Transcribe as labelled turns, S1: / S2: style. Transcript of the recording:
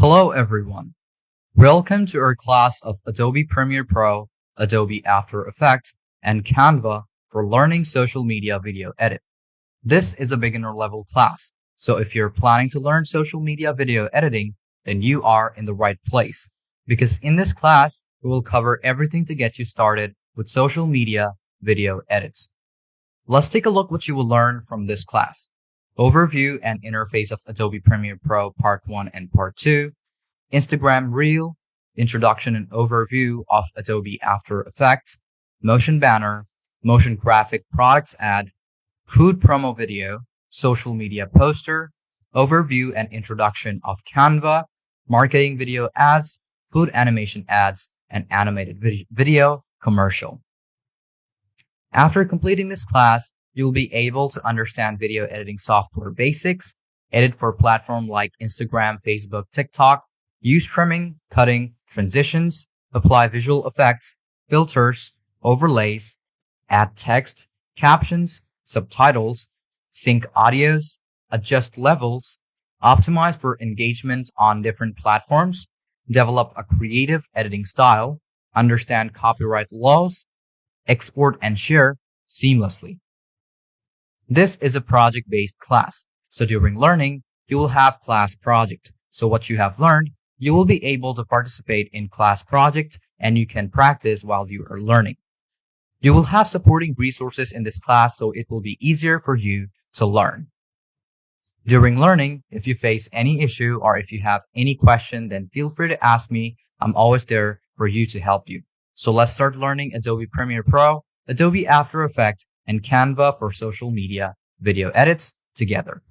S1: Hello everyone. Welcome to our class of Adobe Premiere Pro, Adobe After Effects, and Canva for learning social media video edit. This is a beginner level class, so if you're planning to learn social media video editing, then you are in the right place. Because in this class, we will cover everything to get you started with social media video edits. Let's take a look what you will learn from this class. Overview and interface of Adobe Premiere Pro Part 1 and Part 2, Instagram Reel, introduction and overview of Adobe After Effects, motion banner, motion graphic products ad, food promo video, social media poster, overview and introduction of Canva, marketing video ads, food animation ads, and animated video commercial. After completing this class, you will be able to understand video editing software basics, edit for platforms like Instagram, Facebook, TikTok, use trimming, cutting, transitions, apply visual effects, filters, overlays, add text, captions, subtitles, sync audios, adjust levels, optimize for engagement on different platforms, develop a creative editing style, understand copyright laws, export and share seamlessly. This is a project-based class, so during learning, you will have class project. So what you have learned, you will be able to participate in class projects and you can practice while you are learning. You will have supporting resources in this class, so it will be easier for you to learn. During learning, if you face any issue or if you have any question, then feel free to ask me. I'm always there for you to help you. So let's start learning Adobe Premiere Pro, Adobe After Effects, and Canva for social media video edits together.